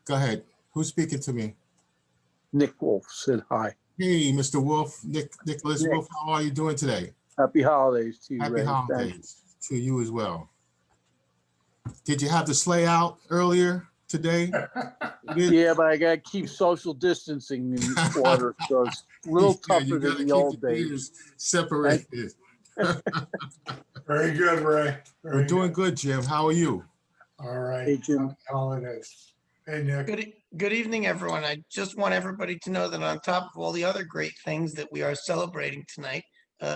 Go ahead. Who's speaking to me? Nick Wolf said hi. Hey, Mr. Wolf, Nicholas Nick. Wolf, how are you doing today? Happy holidays to you, Happy Ray. Thank you. holidays to you as well. Did you have the sleigh out earlier today? Yeah, but I gotta keep social distancing in order, so it's a little Yeah, tougher you gotta than the keep old the days. pews separated. Very good, Ray. We're doing good, Jim. How are you? All right. Hey, Jim. Happy holidays. Hey, Nick. Good evening, everyone. I just want everybody to know that on top of all the other great things that we are celebrating tonight,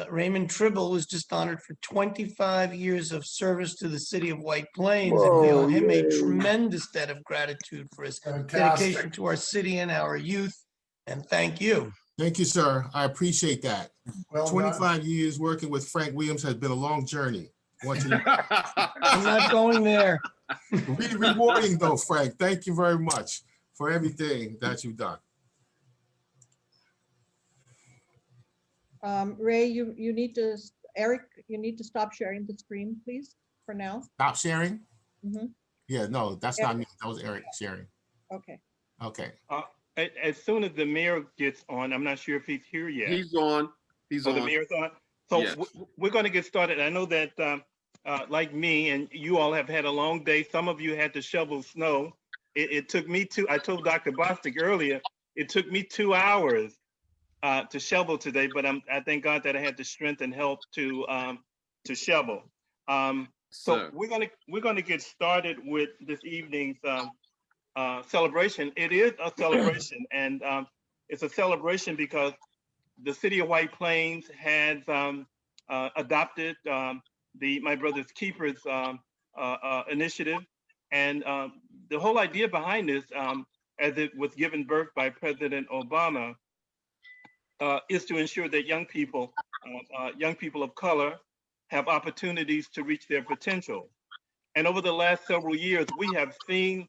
Raymond Tribble was just honored for 25 years of service to the city of White Plains, and we owe Whoa, him a yay. tremendous debt of gratitude for his dedication Fantastic. to our city and our youth. And thank you. Thank you, sir. I appreciate that. Well done. 25 years working with Frank Williams has been a long journey. I'm not going there. Really rewarding though, Frank. Thank you very much for everything that you've done. Ray, you need to, Eric, you need to stop sharing the screen, please, for now. Stop sharing? Mhm. Yeah, no, that's not me. That was Eric sharing. Okay. Okay. As soon as the mayor gets on, I'm not sure if he's here yet. He's on. He's Oh, on. the mayor's on. So Yes. we're going to get started. I know that like me and you all have had a long day. Some of you had to shovel snow. It took me I told Dr. Bostic earlier, it took me 2 hours to shovel today, but I thank God that I had the strength and help to shovel. So we're gonna get started with this evening's celebration. It is a celebration, and it's a celebration because the city of White Plains has adopted the My Brother's Keepers initiative, and the whole idea behind this, as it was given birth by President Obama, is to ensure that young people of color have opportunities to reach their potential. And over the last several years, we have seen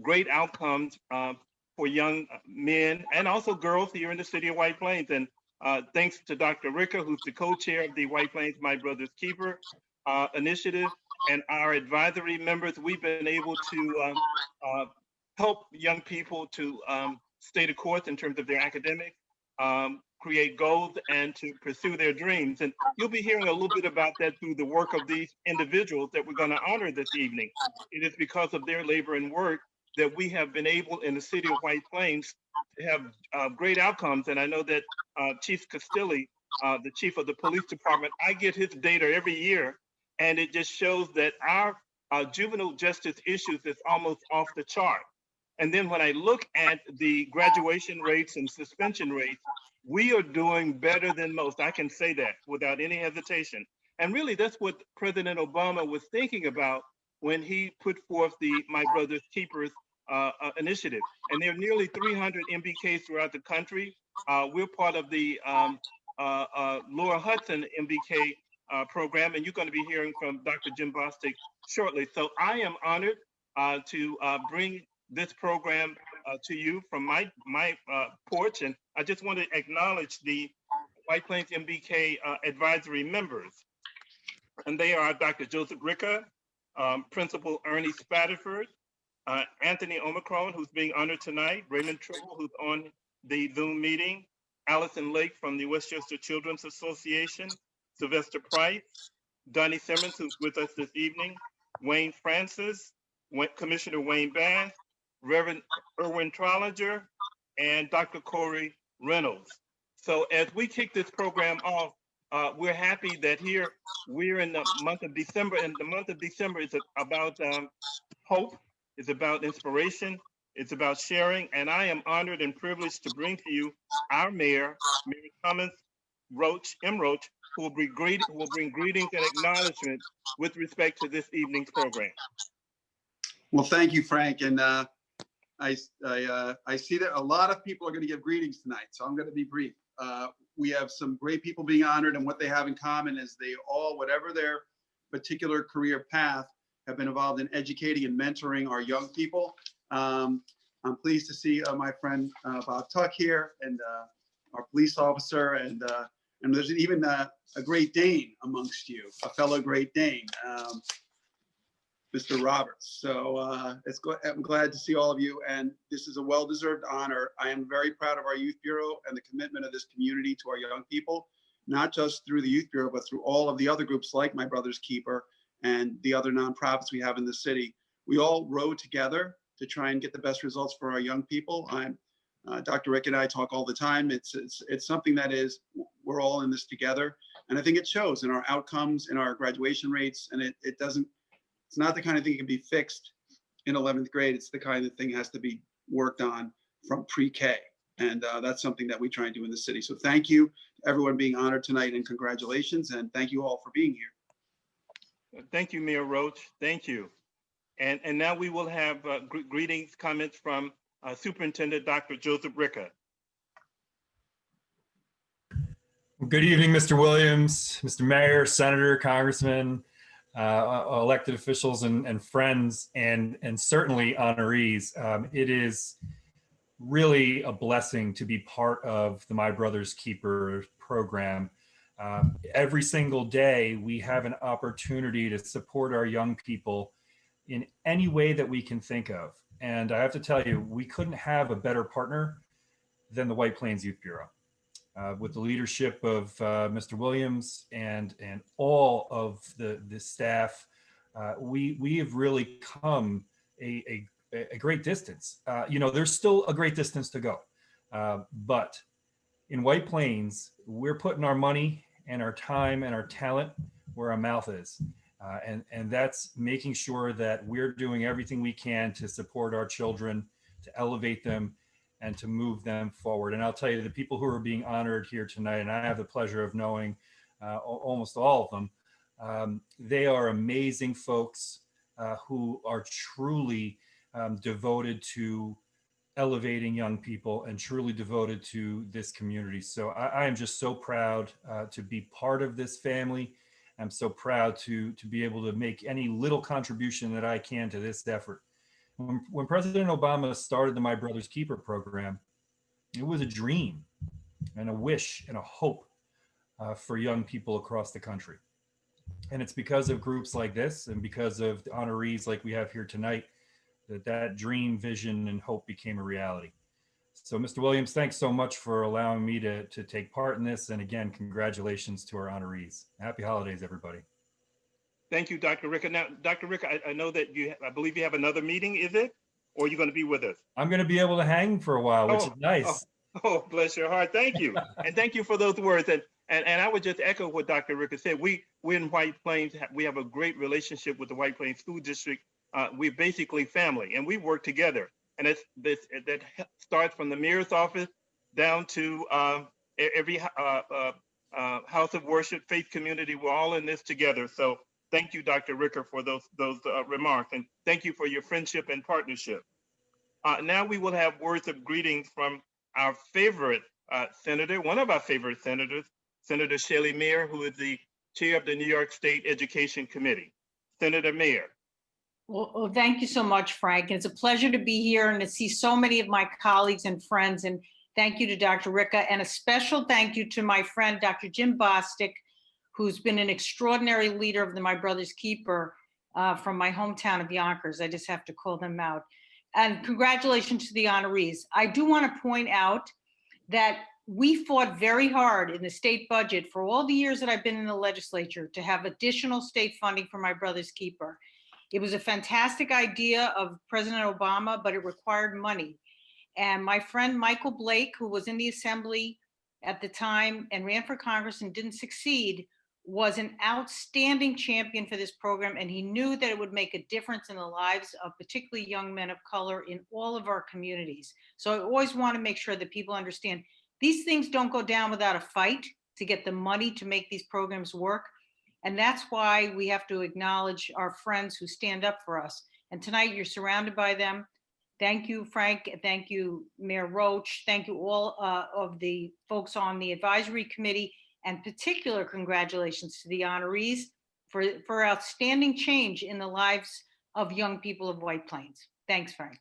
great outcomes for young men and also girls here in the city of White Plains. And thanks to Dr. Ricker, who's the co-chair of the White Plains My Brother's Keeper initiative, and our advisory members, we've been able to help young people to stay the course in terms of their academics, create goals, and to pursue their dreams. And you'll be hearing a little bit about that through the work of these individuals that we're going to honor this evening. It is because of their labor and work that we have been able in the city of White Plains to have great outcomes. And I know that Chief Castilli, the chief of the police department, I get his data every year, and it just shows that our juvenile justice issues is almost off the chart. And then when I look at the graduation rates and suspension rates, we are doing better than most. I can say that without any hesitation. And really, that's what President Obama was thinking about when he put forth the My Brother's Keepers initiative. And there are nearly 300 MBKs throughout the country. We're part of the Laura Hudson MBK program, and you're going to be hearing from Dr. Jim Bostic shortly. So I am honored to bring this program to you from my porch, and I just want to acknowledge the White Plains MBK advisory members, and they are Dr. Joseph Ricker, Principal Ernie Spatterford, Anthony Omicron, who's being honored tonight, Raymond Tribble, who's on the Zoom meeting, Allison Lake from the Westchester Children's Association, Sylvester Price, Donnie Simmons, who's with us this evening, Wayne Francis, Commissioner Wayne Bass, Reverend Erwin Trollinger, and Dr. Corey Reynolds. So as we kick this program off, we're happy that here we're in the month of December, and the month of December is about hope, it's about inspiration, it's about sharing, and I am honored and privileged to bring to you our Mayor, Mayor Thomas Roach, M. Roach, who will bring greetings and acknowledgement with respect to this evening's program. Well, thank you, Frank. And I see that a lot of people are going to give greetings tonight, so I'm going to be brief. We have some great people being honored, and what they have in common is they all, whatever their particular career path, have been involved in educating and mentoring our young people. I'm pleased to see my friend Bob Tuck here, and our police officer, and there's even a Great Dane amongst you, a fellow Great Dane. Mr. Roberts. So I'm glad to see all of you, and this is a well-deserved honor. I am very proud of our Youth Bureau and the commitment of this community to our young people, not just through the Youth Bureau, but through all of the other groups like My Brother's Keeper and the other nonprofits we have in the city. We all row together to try and get the best results for our young people. Dr. Rick and I talk all the time. It's something that is, we're all in this together. And I think it shows in our outcomes, in our graduation rates, and it's not the kind of thing that can be fixed in 11th grade. It's the kind of thing that has to be worked on from pre-K. And that's something that we try and do in the city. So thank you to everyone being honored tonight, and congratulations. And thank you all for being here. Thank you, Mayor Roach. Thank you. And now we will have greetings, comments from Superintendent Dr. Joseph Ricca. Good evening, Mr. Williams, Mr. Mayor, Senator, Congressman, elected officials and friends, and certainly honorees. It is really a blessing to be part of the My Brother's Keeper program. Every single day, we have an opportunity to support our young people in any way that we can think of. And I have to tell you, we couldn't have a better partner than the White Plains Youth Bureau. With the leadership of Mr. Williams and all of the staff, we have really come a great distance. There's still a great distance to go, but in White Plains, we're putting our money and our time and our talent where our mouth is. And that's making sure that we're doing everything we can to support our children, to elevate them, and to move them forward. And I'll tell you, the people who are being honored here tonight, and I have the pleasure of knowing almost all of them, they are amazing folks who are truly devoted to elevating young people and truly devoted to this community. So I am just so proud to be part of this family. I'm so proud to be able to make any little contribution that I can to this effort. When President Obama started the My Brother's Keeper program, it was a dream and a wish and a hope for young people across the country. And it's because of groups like this and because of the honorees like we have here tonight that dream, vision, and hope became a reality. So Mr. Williams, thanks so much for allowing me to take part in this. And again, congratulations to our honorees. Happy holidays, everybody. Thank you, Dr. Ricca. Now, Dr. Ricca, I know that I believe you have another meeting, is it? Or are you going to be with us? I'm going to be able to hang for a while, which is nice. Oh, bless your heart. Thank you. And thank you for those words. And I would just echo what Dr. Ricca said. We in White Plains, we have a great relationship with the White Plains School District. We're basically family, and we work together. And that starts from the mayor's office down to every house of worship, faith community. We're all in this together. So thank you, Dr. Ricca, for those remarks, and thank you for your friendship and partnership. Now we will have words of greetings from our favorite senator, one of our favorite senators, Senator Shelley Meyer, who is the chair of the New York State Education Committee. Senator Meyer. Well, thank you so much, Frank. It's a pleasure to be here and to see so many of my colleagues and friends. And thank you to Dr. Ricca, and a special thank you to my friend, Dr. Jim Bostic, who's been an extraordinary leader of the My Brother's Keeper from my hometown of Yonkers. I just have to call them out. And congratulations to the honorees. I do want to point out that we fought very hard in the state budget for all the years that I've been in the legislature to have additional state funding for My Brother's Keeper. It was a fantastic idea of President Obama, but it required money. And my friend Michael Blake, who was in the assembly at the time and ran for Congress and didn't succeed, was an outstanding champion for this program. And he knew that it would make a difference in the lives of particularly young men of color in all of our communities. So I always want to make sure that people understand these things don't go down without a fight to get the money to make these programs work. And that's why we have to acknowledge our friends who stand up for us. And tonight you're surrounded by them. Thank you, Frank. Thank you, Mayor Roach. Thank you all of the folks on the advisory committee, and particular congratulations to the honorees for outstanding change in the lives of young people of White Plains. Thanks, Frank.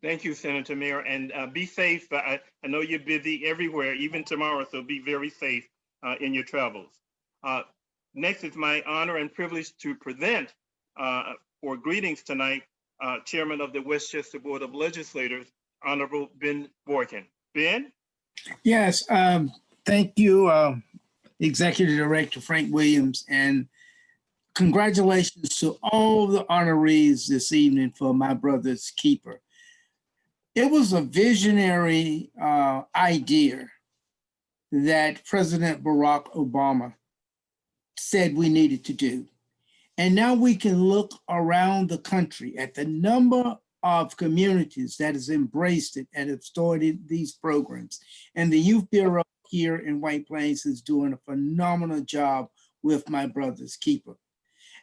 Thank you, Senator Meyer, and be safe. I know you're busy everywhere, even tomorrow, so be very safe in your travels. Next, it's my honor and privilege to present for greetings tonight, Chairman of the Westchester Board of Legislators, Honorable Ben Borkin. Ben? Yes, thank you, Executive Director Frank Williams, and congratulations to all the honorees this evening for My Brother's Keeper. It was a visionary idea that President Barack Obama said we needed to do. And now we can look around the country at the number of communities that has embraced it and have started these programs. And the Youth Bureau here in White Plains is doing a phenomenal job with My Brother's Keeper.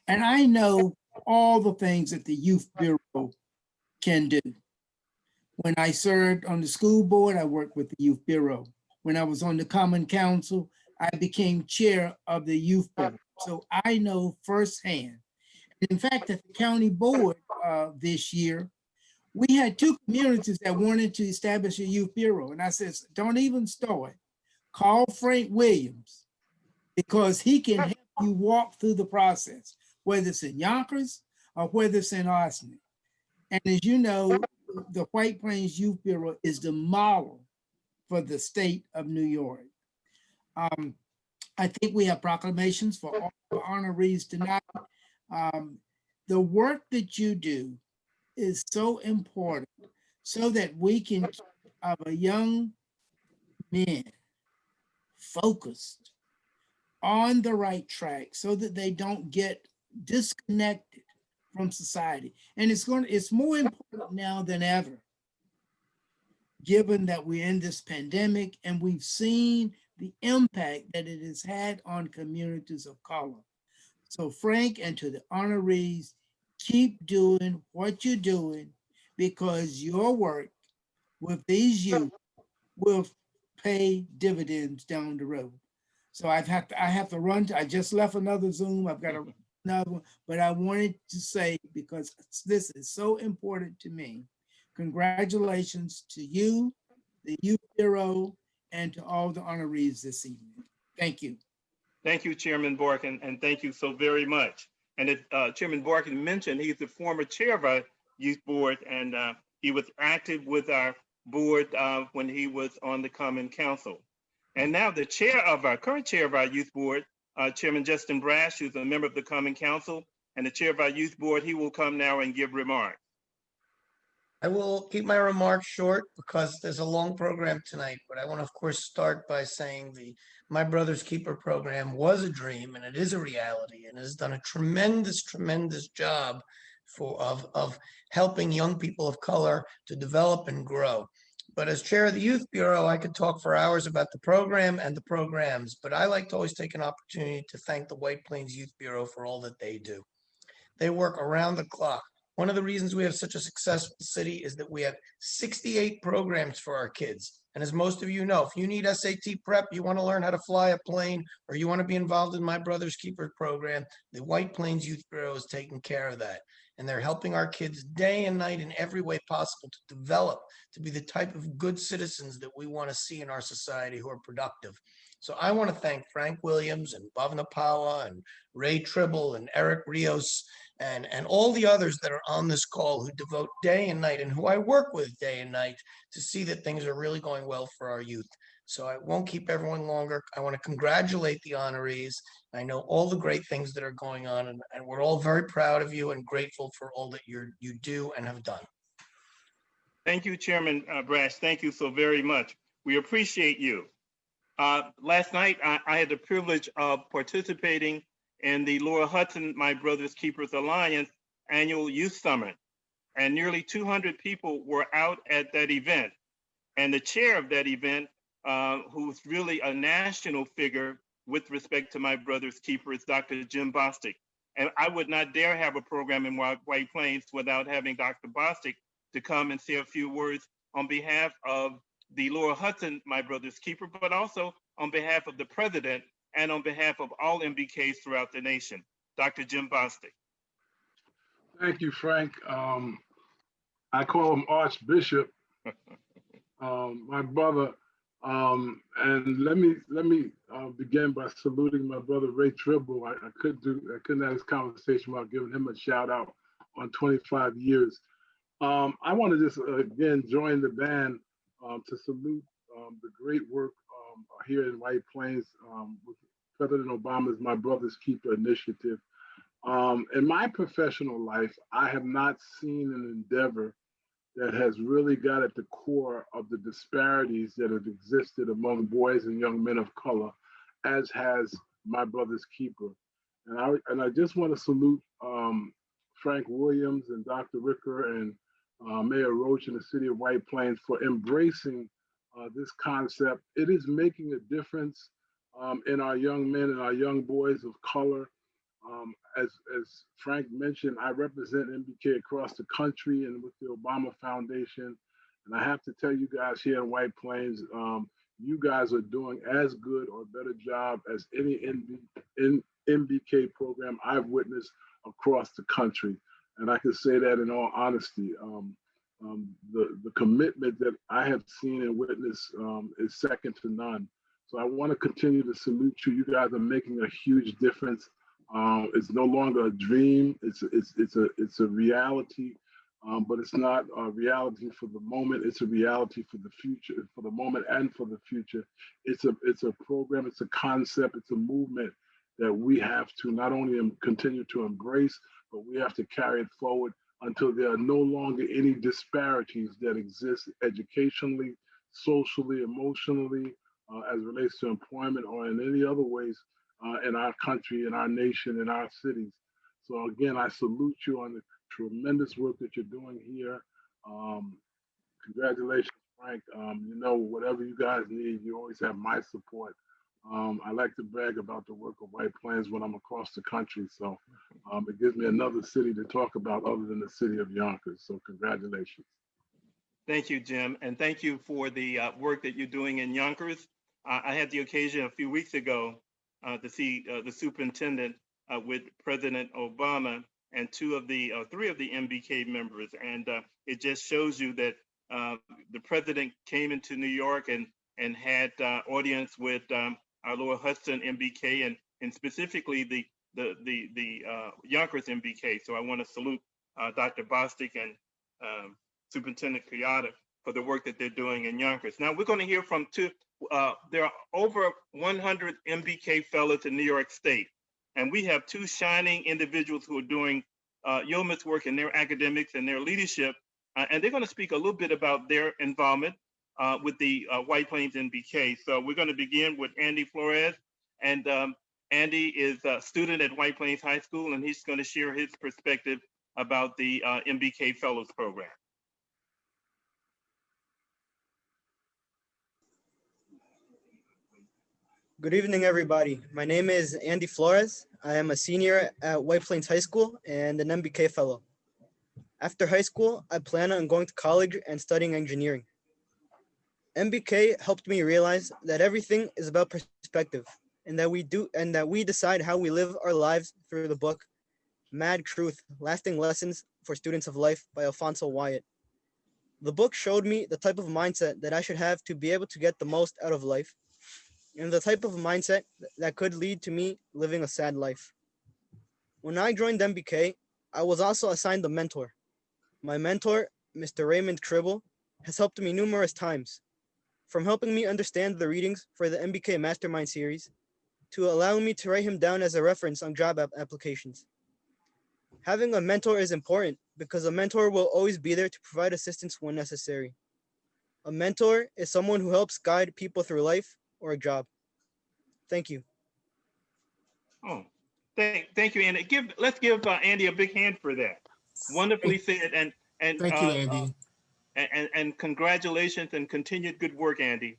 And I know all the things that the Youth Bureau can do. When I served on the school board, I worked with the Youth Bureau. When I was on the Common Council, I became chair of the Youth Board. So I know firsthand. In fact, at the county board this year, we had two communities that wanted to establish a youth bureau. And I said, don't even start. Call Frank Williams because he can help you walk through the process, whether it's in Yonkers or whether it's in Arsenic. And as you know, the White Plains Youth Bureau is the model for the state of New York. I think we have proclamations for all the honorees tonight. The work that you do is so important so that we can keep our young men focused on the right track so that they don't get disconnected from society. And it's more important now than ever, given that we're in this pandemic and we've seen the impact that it has had on communities of color. So Frank, and to the honorees, keep doing what you're doing because your work with these youth will pay dividends down the road. So I have to run. I just left another Zoom. I've got another one, but I wanted to say, because this is so important to me, congratulations to you, the Youth Bureau, and to all the honorees this evening. Thank you. Thank you, Chairman Borkin, and thank you so very much. And as Chairman Borkin mentioned, he's the former chair of our youth board, and he was active with our board when he was on the Common Council. And now the current chair of our youth board, Chairman Justin Brash, who's a member of the Common Council and the chair of our youth board, he will come now and give remarks. I will keep my remarks short because there's a long program tonight, but I want to, of course, start by saying the My Brother's Keeper program was a dream and it is a reality and has done a tremendous, tremendous job of helping young people of color to develop and grow. But as chair of the Youth Bureau, I could talk for hours about the program and the programs, but I like to always take an opportunity to thank the White Plains Youth Bureau for all that they do. They work around the clock. One of the reasons we have such a successful city is that we have 68 programs for our kids. And as most of you know, if you need SAT prep, you want to learn how to fly a plane, or you want to be involved in My Brother's Keeper program, the White Plains Youth Bureau is taking care of that. And they're helping our kids day and night in every way possible to develop, to be the type of good citizens that we want to see in our society who are productive. So I want to thank Frank Williams and Bhavna Pawa and Ray Tribble and Eric Rios and all the others that are on this call who devote day and night and who I work with day and night to see that things are really going well for our youth. So I won't keep everyone longer. I want to congratulate the honorees. I know all the great things that are going on, and we're all very proud of you and grateful for all that you do and have done. Thank you, Chairman Brash. Thank you so very much. We appreciate you. Last night, I had the privilege of participating in the Laura Hudson My Brother's Keepers Alliance annual youth summit. And nearly 200 people were out at that event. And the chair of that event, who's really a national figure with respect to My Brother's Keepers, Dr. Jim Bostic. And I would not dare have a program in White Plains without having Dr. Bostic to come and say a few words on behalf of the Laura Hudson My Brother's Keeper, but also on behalf of the president and on behalf of all MBKs throughout the nation. Dr. Jim Bostic. Thank you, Frank. I call him Archbishop, my brother. And let me begin by saluting my brother Ray Tribble. I couldn't have this conversation without giving him a shout out. on 25 years. I want to just again join the band to salute the great work here in White Plains with President Obama's My Brother's Keeper initiative. In my professional life, I have not seen an endeavor that has really got at the core of the disparities that have existed among boys and young men of color, as has My Brother's Keeper. And I just want to salute Frank Williams and Dr. Ricker and Mayor Roach in the city of White Plains for embracing this concept. It is making a difference in our young men and our young boys of color. As Frank mentioned, I represent MBK across the country and with the Obama Foundation. And I have to tell you guys here in White Plains, you guys are doing as good or better job as any MBK program I've witnessed across the country. And I can say that in all honesty. The commitment that I have seen and witnessed is second to none. So I want to continue to salute you. You guys are making a huge difference. It's no longer a dream. It's a reality, but it's not a reality for the moment. It's a reality for the future, for the moment and for the future. It's a program. It's a concept. It's a movement that we have to not only continue to embrace, but we have to carry it forward until there are no longer any disparities that exist educationally, socially, emotionally, as it relates to employment or in any other ways in our country, in our nation, in our cities. So again, I salute you on the tremendous work that you're doing here. Congratulations, Frank. You know, whatever you guys need, you always have my support. I like to brag about the work of White Plains when I'm across the country. So it gives me another city to talk about other than the city of Yonkers. So congratulations. Thank you, Jim. And thank you for the work that you're doing in Yonkers. I had the occasion a few weeks ago to see the superintendent with President Obama and three of the MBK members. And it just shows you that the president came into New York and had audience with our Lower Hudson MBK and specifically the Yonkers MBK. So I want to salute Dr. Bostic and Superintendent Kayada for the work that they're doing in Yonkers. Now we're going to hear from there are over 100 MBK fellows in New York State, and we have two shining individuals who are doing yeoman's work in their academics and their leadership, and they're going to speak a little bit about their involvement with the White Plains MBK. So we're going to begin with Andy Flores, and Andy is a student at White Plains High School, and he's going to share his perspective about the MBK Fellows Program. Good evening, everybody. My name is Andy Flores. I am a senior at White Plains High School and an MBK fellow. After high school, I plan on going to college and studying engineering. MBK helped me realize that everything is about perspective and that we decide how we live our lives through the book Mad Truth: Lasting Lessons for Students of Life by Alfonso Wyatt. The book showed me the type of mindset that I should have to be able to get the most out of life, and the type of mindset that could lead to me living a sad life. When I joined MBK, I was also assigned a mentor. My mentor, Mr. Raymond Tribble, has helped me numerous times, from helping me understand the readings for the MBK Mastermind series, to allowing me to write him down as a reference on job applications. Having a mentor is important because a mentor will always be there to provide assistance when necessary. A mentor is someone who helps guide people through life or a job. Thank you. Oh, thank you, Andy. Let's give Andy a big hand for that. Wonderfully said, and Thank you, Andy. And congratulations and continued good work, Andy.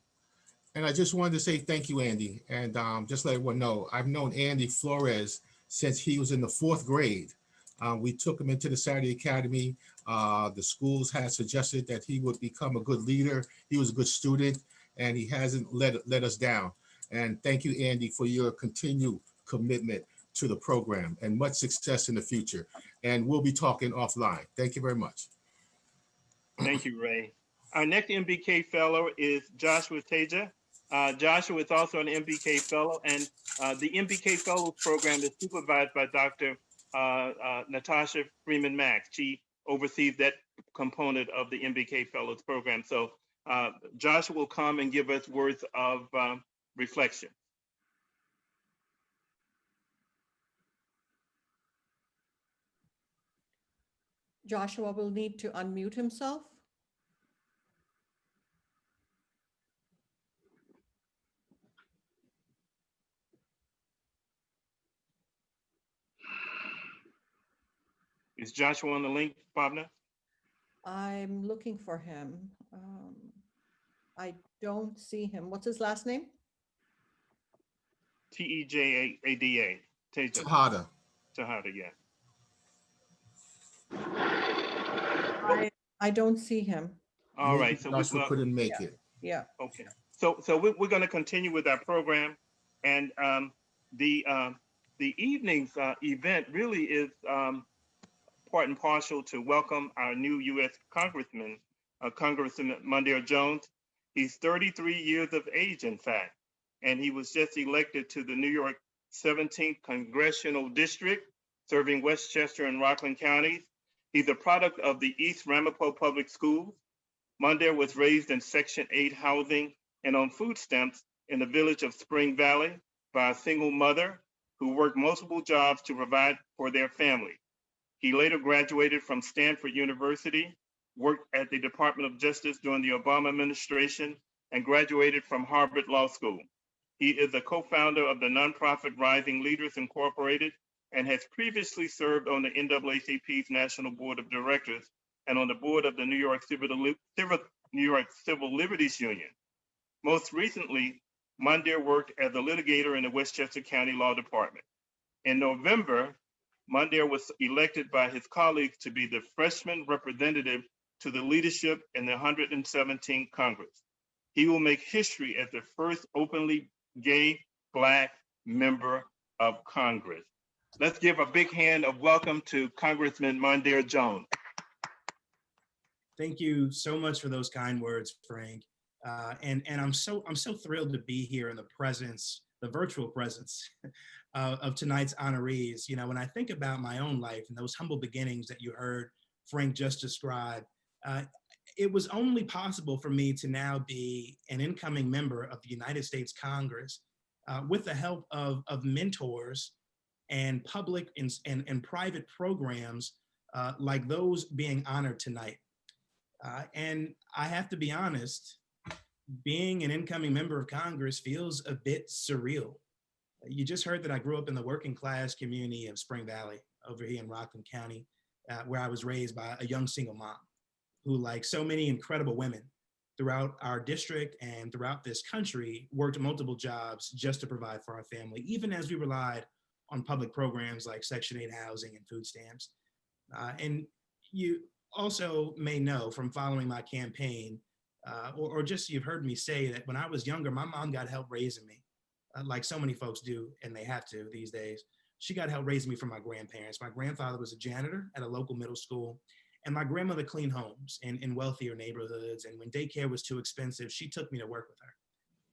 And I just wanted to say thank you, Andy, and just let everyone know I've known Andy Flores since he was in the 4th grade. We took him into the Saturday Academy. The schools had suggested that he would become a good leader. He was a good student, and he hasn't let us down. And thank you, Andy, for your continued commitment to the program, and much success in the future. And we'll be talking offline. Thank you very much. Thank you, Ray. Our next MBK fellow is Joshua Teja. Joshua is also an MBK fellow, and the MBK Fellows program is supervised by Dr. Natasha Freeman Max. She oversees that component of the MBK Fellows Program. So Joshua will come and give us words of reflection. Joshua will need to unmute himself. Is Joshua on the link, Bhavna? I'm looking for him. I don't see him. What's his last name? Tejada. Tejada. Tejada, yeah. I don't see him. All Maybe right. So Joshua couldn't make Yeah. it. Yeah. okay. So we're going to continue with our program, and the evening's event really is part and parcel to welcome our new U.S. Congressman, Congressman Mondaire Jones. He's 33 years of age, in fact, and he was just elected to the New York 17th Congressional District, serving Westchester and Rockland counties. He's a product of the East Ramapo Public Schools. Mondaire was raised in Section 8 housing and on food stamps in the village of Spring Valley by a single mother who worked multiple jobs to provide for their family. He later graduated from Stanford University, worked at the Department of Justice during the Obama administration, and graduated from Harvard Law School. He is a co-founder of the nonprofit Rising Leaders Incorporated and has previously served on the NAACP's National Board of Directors and on the board of the New York Civil Liberties Union. Most recently, Mondaire worked as a litigator in the Westchester County Law Department. In November, Mondaire was elected by his colleagues to be the freshman representative to the leadership in the 117th Congress. He will make history as the first openly gay Black member of Congress. Let's give a big hand of welcome to Congressman Mondaire Jones. Thank you so much for those kind words, Frank. And I'm so thrilled to be here in the presence, the virtual presence of tonight's honorees. You know, when I think about my own life and those humble beginnings that you heard Frank just describe, it was only possible for me to now be an incoming member of the United States Congress with the help of mentors and public and private programs like those being honored tonight. And I have to be honest, being an incoming member of Congress feels a bit surreal. You just heard that I grew up in the working class community of Spring Valley over here in Rockland County, where I was raised by a young single mom who, like so many incredible women throughout our district and throughout this country, worked multiple jobs just to provide for our family, even as we relied on public programs like Section 8 housing and food stamps. And you also may know from following my campaign, or just you've heard me say that when I was younger, my mom got help raising me, like so many folks do, and they have to these days. She got help raising me from my grandparents. My grandfather was a janitor at a local middle school, and my grandmother cleaned homes in wealthier neighborhoods. And when daycare was too expensive, she took me to work with her.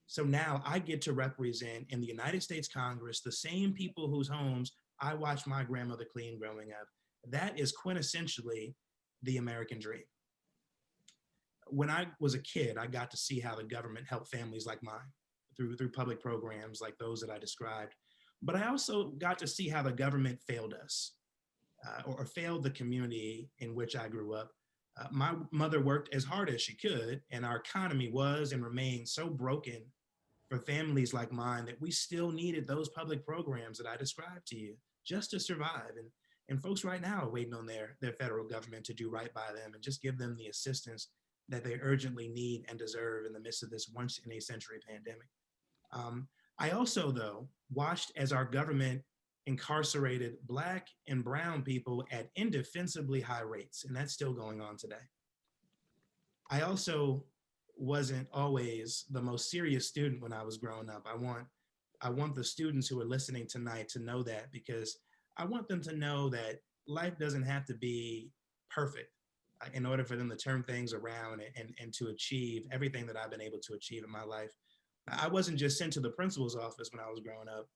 So now I get to represent in the United States Congress the same people whose homes I watched my grandmother clean growing up. That is quintessentially the American dream. When I was a kid, I got to see how the government helped families like mine through public programs like those that I described. But I also got to see how the government failed us or failed the community in which I grew up. My mother worked as hard as she could, and our economy was and remains so broken for families like mine that we still needed those public programs that I described to you just to survive. And folks right now are waiting on their federal government to do right by them and just give them the assistance that they urgently need and deserve in the midst of this once in a century pandemic. I also, though, watched as our government incarcerated Black and brown people at indefensibly high rates, and that's still going on today. I also wasn't always the most serious student when I was growing up. I want the students who are listening tonight to know that, because I want them to know that life doesn't have to be perfect in order for them to turn things around and to achieve everything that I've been able to achieve in my life. I wasn't just sent to the principal's office when I was growing up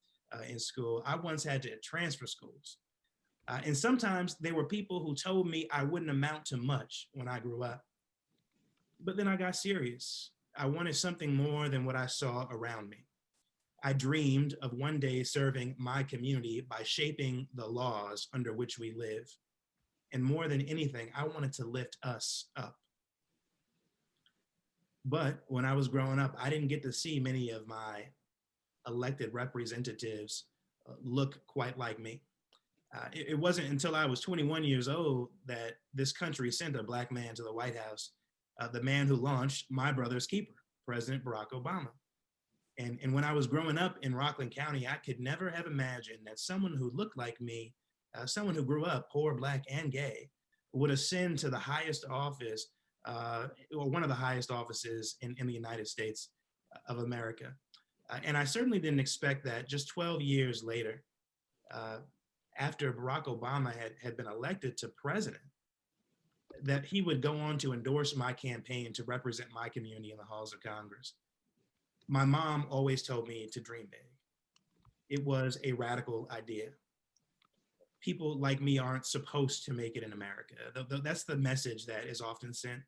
in school. I once had to transfer schools. And sometimes there were people who told me I wouldn't amount to much when I grew up. But then I got serious. I wanted something more than what I saw around me. I dreamed of one day serving my community by shaping the laws under which we live. And more than anything, I wanted to lift us up. But when I was growing up, I didn't get to see many of my elected representatives look quite like me. It wasn't until I was 21 years old that this country sent a Black man to the White House, the man who launched my brother's keeper, President Barack Obama. And when I was growing up in Rockland County, I could never have imagined that someone who looked like me, someone who grew up poor, Black, and gay, would ascend to the highest office, or one of the highest offices in the United States of America. And I certainly didn't expect that just 12 years later, after Barack Obama had been elected to president, that he would go on to endorse my campaign to represent my community in the halls of Congress. My mom always told me to dream big. It was a radical idea. People like me aren't supposed to make it in America. That's the message that is often sent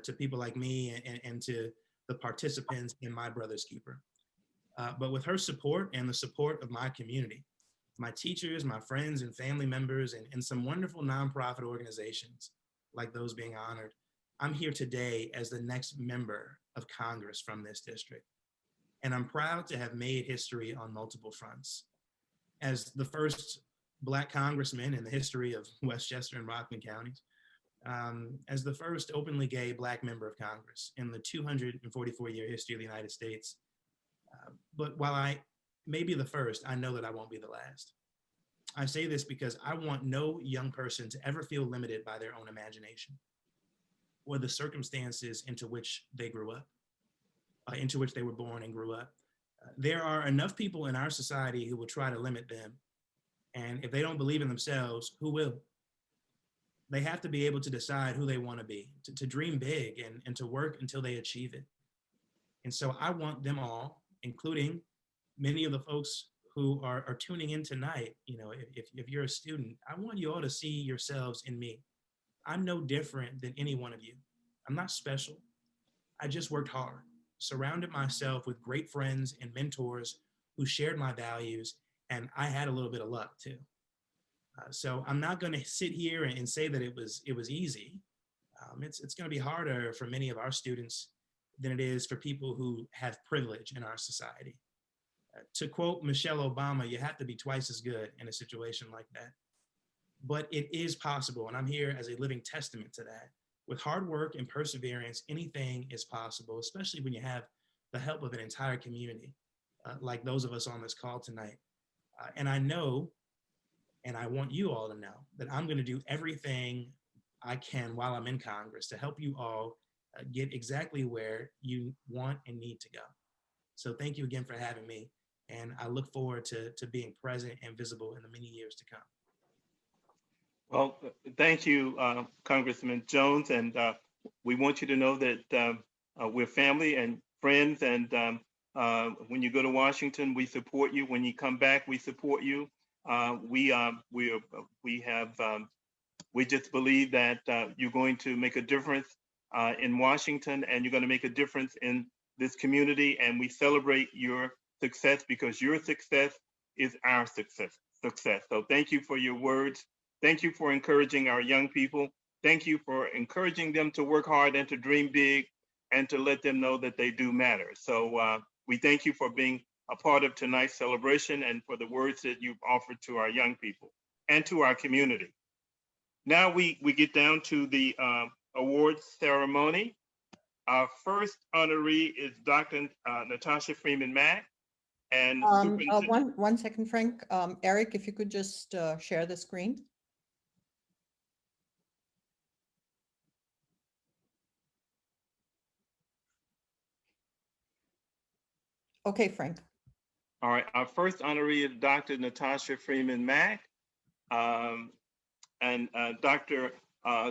to people like me and to the participants in My Brother's Keeper. But with her support and the support of my community, my teachers, my friends and family members, and some wonderful nonprofit organizations like those being honored, I'm here today as the next member of Congress from this district. And I'm proud to have made history on multiple fronts. As the first Black congressman in the history of Westchester and Rockland counties, as the first openly gay Black member of Congress in the 244-year history of the United States. But while I may be the first, I know that I won't be the last. I say this because I want no young person to ever feel limited by their own imagination or the circumstances into which they grew up, into which they were born and grew up. There are enough people in our society who will try to limit them. And if they don't believe in themselves, who will? They have to be able to decide who they want to be, to dream big and to work until they achieve it. And so I want them all, including many of the folks who are tuning in tonight. You know, if you're a student, I want you all to see yourselves in me. I'm no different than any one of you. I'm not special. I just worked hard, surrounded myself with great friends and mentors who shared my values, and I had a little bit of luck too. So I'm not going to sit here and say that it was easy. It's going to be harder for many of our students than it is for people who have privilege in our society. To quote Michelle Obama, you have to be twice as good in a situation like that. But it is possible, and I'm here as a living testament to that. With hard work and perseverance, anything is possible, especially when you have the help of an entire community, like those of us on this call tonight. And I know, and I want you all to know, that I'm going to do everything I can while I'm in Congress to help you all get exactly where you want and need to go. So thank you again for having me. And I look forward to being present and visible in the many years to come. Well, thank you, Congressman Jones. And we want you to know that we're family and friends. And when you go to Washington, we support you. When you come back, we support you. We just believe that you're going to make a difference in Washington, and you're going to make a difference in this community. And we celebrate your success because your success is our success. So thank you for your words. Thank you for encouraging our young people. Thank you for encouraging them to work hard and to dream big and to let them know that they do matter. So we thank you for being a part of tonight's celebration and for the words that you've offered to our young people and to our community. Now we get down to the awards ceremony. Our first honoree is Dr. Natasha Freeman Mack. And one second, Frank. Eric, if you could just share the screen. Okay, Frank. All right, our first honoree is Dr. Natasha Freeman Mack. And Dr.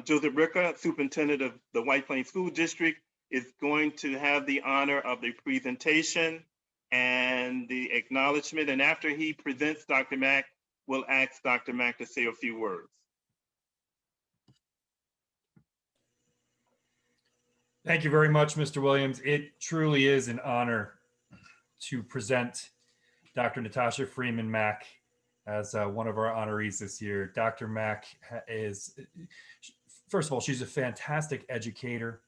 Joseph Ricca, Superintendent of the White Plains School District, is going to have the honor of the presentation and the acknowledgement. And after he presents Dr. Mack, we'll ask Dr. Mack to say a few words. Thank you very much, Mr. Williams. It truly is an honor to present Dr. Natasha Freeman Mack as one of our honorees this year. Dr. Mack is, first of all, she's a fantastic educator.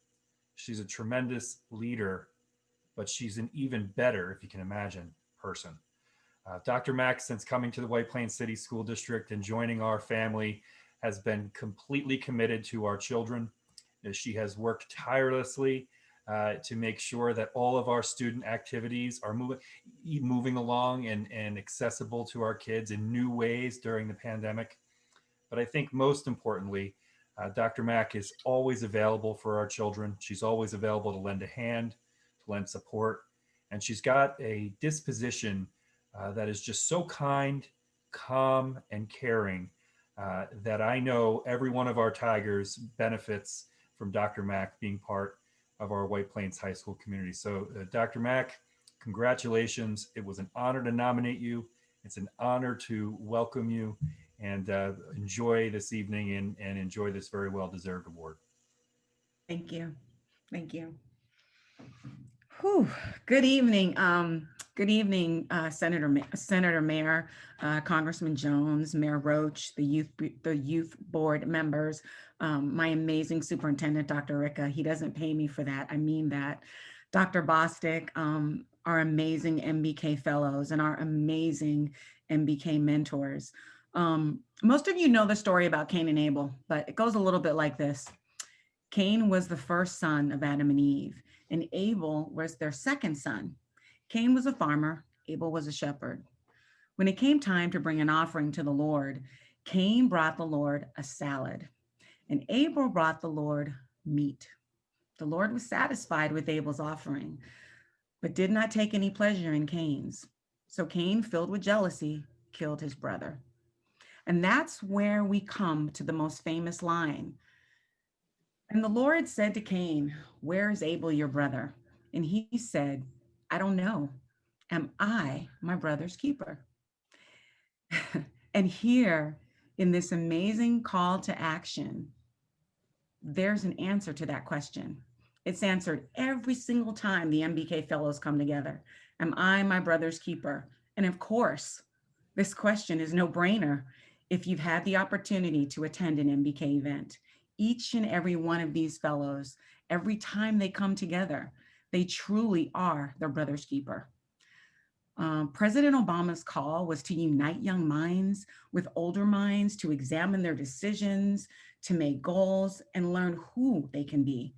She's a tremendous leader, but she's an even better, if you can imagine, person. Dr. Mack, since coming to the White Plains City School District and joining our family, has been completely committed to our children. She has worked tirelessly to make sure that all of our student activities are moving along and accessible to our kids in new ways during the pandemic. But I think most importantly, Dr. Mack is always available for our children. She's always available to lend a hand, to lend support. And she's got a disposition that is just so kind, calm, and caring that I know every one of our Tigers benefits from Dr. Mack being part of our White Plains High School community. So Dr. Mack, congratulations. It was an honor to nominate you. It's an honor to welcome you, and enjoy this evening and enjoy this very well-deserved award. Thank you. Thank you. Whew. Good evening. Good evening, Senator Mayor, Congressman Jones, Mayor Roach, the youth board members, my amazing superintendent, Dr. Ricca. He doesn't pay me for that. I mean that. Dr. Bostic, our amazing MBK fellows and our amazing MBK mentors. Most of you know the story about Cain and Abel, but it goes a little bit like this. Cain was the first son of Adam and Eve, and Abel was their second son. Cain was a farmer, Abel was a shepherd. When it came time to bring an offering to the Lord, Cain brought the Lord a salad, and Abel brought the Lord meat. The Lord was satisfied with Abel's offering, but did not take any pleasure in Cain's. So Cain, filled with jealousy, killed his brother. And that's where we come to the most famous line. And the Lord said to Cain, "Where is Abel, your brother?" And he said, "I don't know. Am I my brother's keeper?" And here in this amazing call to action, there's an answer to that question. It's answered every single time the MBK fellows come together. Am I my brother's keeper? And of course, this question is no brainer if you've had the opportunity to attend an MBK event. Each and every one of these fellows, every time they come together, they truly are their brother's keeper. President Obama's call was to unite young minds with older minds, to examine their decisions, to make goals, and learn who they can be.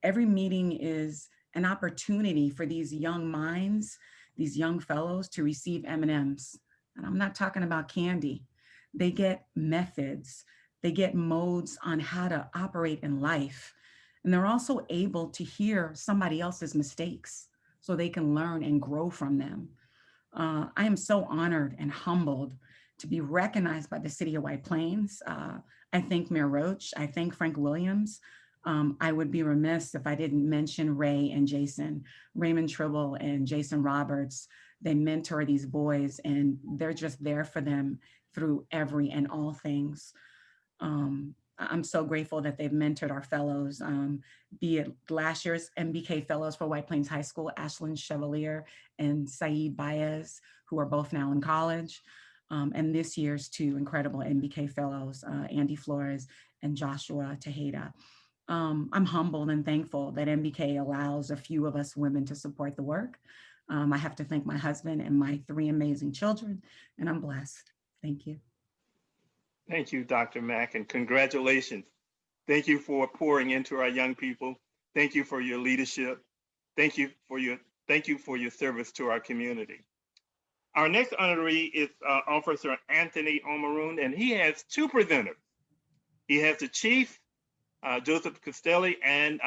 Every meeting is an opportunity for these young minds, these young fellows, to receive M&Ms. And I'm not talking about candy. They get methods. They get modes on how to operate in life. And they're also able to hear somebody else's mistakes so they can learn and grow from them. I am so honored and humbled to be recognized by the city of White Plains. I thank Mayor Roach. I thank Frank Williams. I would be remiss if I didn't mention Ray and Jason, Raymond Tribble and Jason Roberts. They mentor these boys and they're just there for them through every and all things. I'm so grateful that they've mentored our fellows, be it last year's MBK fellows for White Plains High School, Ashlyn Chevalier and Saeed Baez, who are both now in college, and this year's two incredible MBK fellows, Andy Flores and Joshua Tejeda. I'm humbled and thankful that MBK allows a few of us women to support the work. I have to thank my husband and my 3 amazing children, and I'm blessed. Thank you. Thank you, Dr. Mack, and congratulations. Thank you for pouring into our young people. Thank you for your leadership. Thank you for your service to our community. Our next honoree is Officer Anthony Omaroon, and he has 2 presenters. He has the Chief, Joseph Castelli, and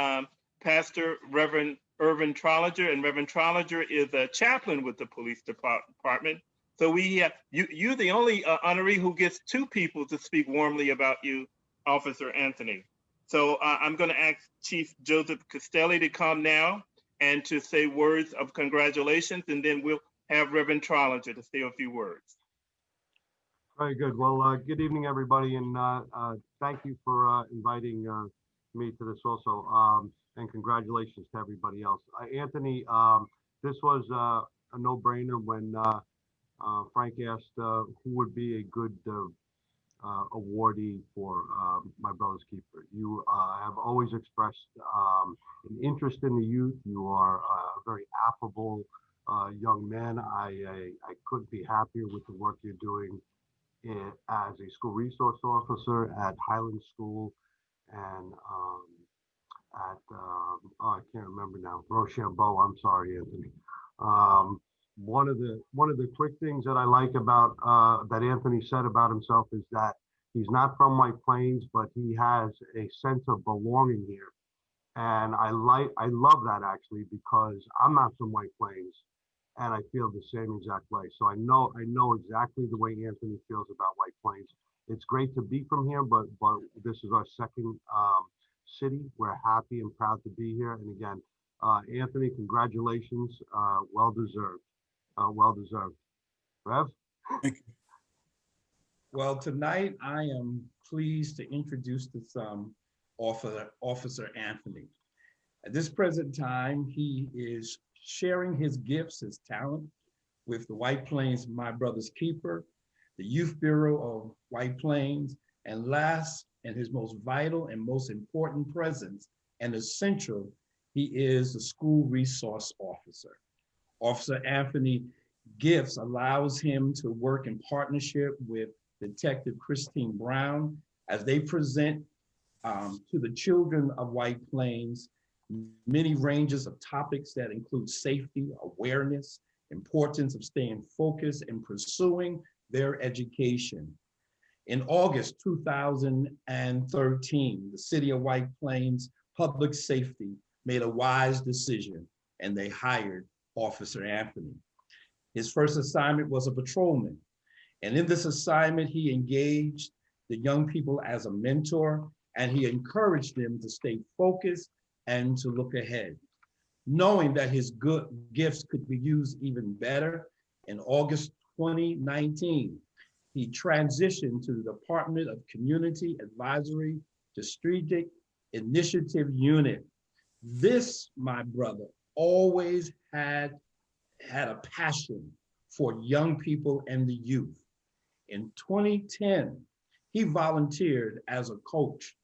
Pastor Reverend Irvin Trollinger, and Reverend Trollinger is a chaplain with the police department. So we have, you're the only honoree who gets 2 people to speak warmly about you, Officer Anthony. So I'm going to ask Chief Joseph Castelli to come now and to say words of congratulations, and then we'll have Reverend Trollinger to say a few words. Very good. Well, good evening, everybody, and thank you for inviting me to this also, and congratulations to everybody else. Anthony, this was a no-brainer when Frank asked who would be a good awardee for My Brother's Keeper. You have always expressed an interest in the youth. You are a very affable young man. I couldn't be happier with the work you're doing as a school resource officer at Highland School and at oh, I can't remember now, Rochambeau. I'm sorry, Anthony. One of the quick things that I like about that Anthony said about himself is that he's not from White Plains, but he has a sense of belonging here, and I love that actually, because I'm not from White Plains. And I feel the same exact way. So I know exactly the way Anthony feels about White Plains. It's great to be from here, but this is our second city. We're happy and proud to be here. And again, Anthony, congratulations. Well deserved. Well deserved. Rev? Thank you. Well, tonight I am pleased to introduce this Officer Anthony. At this present time, he is sharing his gifts, his talent with the White Plains My Brother's Keeper, the Youth Bureau of White Plains, and last, and his most vital and most important presence and essential, he is the school resource officer. Officer Anthony gifts allows him to work in partnership with Detective Christine Brown as they present to the children of White Plains many ranges of topics that include safety, awareness, importance of staying focused and pursuing their education. In August 2013, the City of White Plains Public Safety made a wise decision and they hired Officer Anthony. His first assignment was a patrolman. And in this assignment, he engaged the young people as a mentor, and he encouraged them to stay focused and to look ahead. Knowing that his good gifts could be used even better, in August 2019, he transitioned to the Department of Community Advisory Strategic Initiative Unit. This, my brother, always had a passion for young people and the youth. In 2010, he volunteered as a coach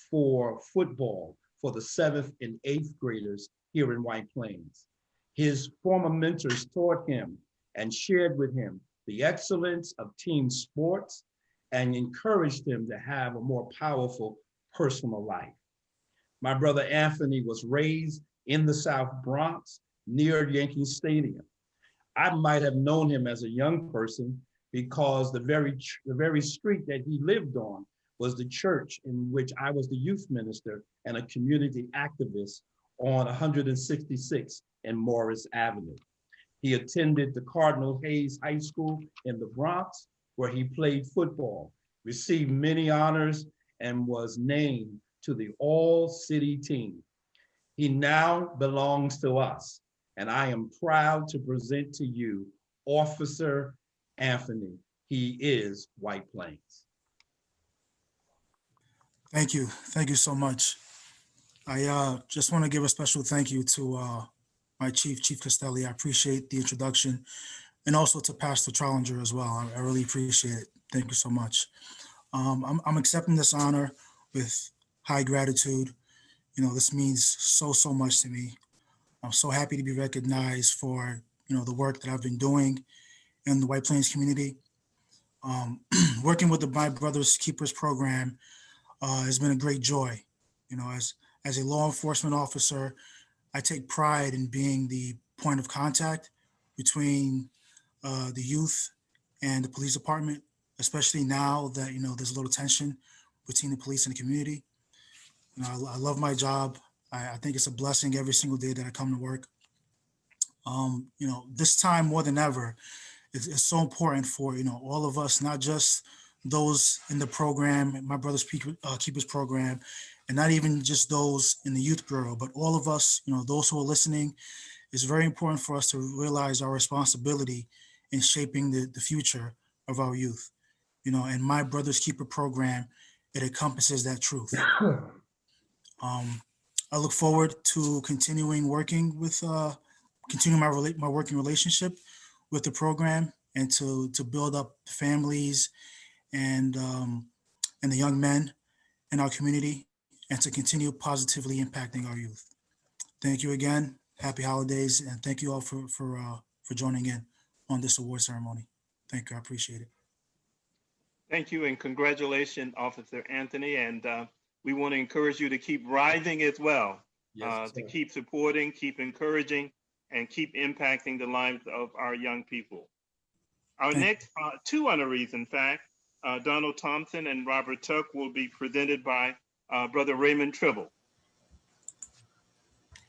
for football for the 7th and 8th graders here in White Plains. His former mentors taught him and shared with him the excellence of team sports and encouraged him to have a more powerful personal life. My brother Anthony was raised in the South Bronx near Yankee Stadium. I might have known him as a young person because the very street that he lived on was the church in which I was the youth minister and a community activist on 166 and Morris Avenue. He attended the Cardinal Hayes High School in the Bronx, where he played football, received many honors, and was named to the All-City team. He now belongs to us, and I am proud to present to you Officer Anthony. He is White Plains. Thank you. Thank you so much. I just want to give a special thank you to my Chief Costelli. I appreciate the introduction, and also to Pastor Trollinger as well. I really appreciate it. Thank you so much. I'm accepting this honor with high gratitude. You know, this means so much to me. I'm so happy to be recognized for, you know, the work that I've been doing in the White Plains community. Working with the My Brother's Keepers program has been a great joy. You know, as a law enforcement officer, I take pride in being the point of contact between the youth and the police department, especially now that, you know, there's a little tension between the police and the community. You know, I love my job. I think it's a blessing every single day that I come to work. You know, this time more than ever, it's so important for, you know, all of us, not just those in the program, My Brother's Keepers program, and not even just those in the Youth Bureau, but all of us, you know, those who are listening. It's very important for us to realize our responsibility in shaping the future of our youth. and my Brother's Keeper program, it encompasses that truth. I look forward to continuing working with, my working relationship with the program, and to build up families and the young men in our community, and to continue positively impacting our youth. Thank you again. Happy holidays, and thank you all for joining in on this award ceremony. Thank you. I appreciate it. Thank you and congratulations, Officer Anthony. And we want to encourage you to keep rising as well, Yes, to sir. keep supporting, keep encouraging, and keep impacting the lives of our young people. Our next two honorees, in fact, Donald Thompson and Robert Tuck, will be presented by Brother Raymond Tribble.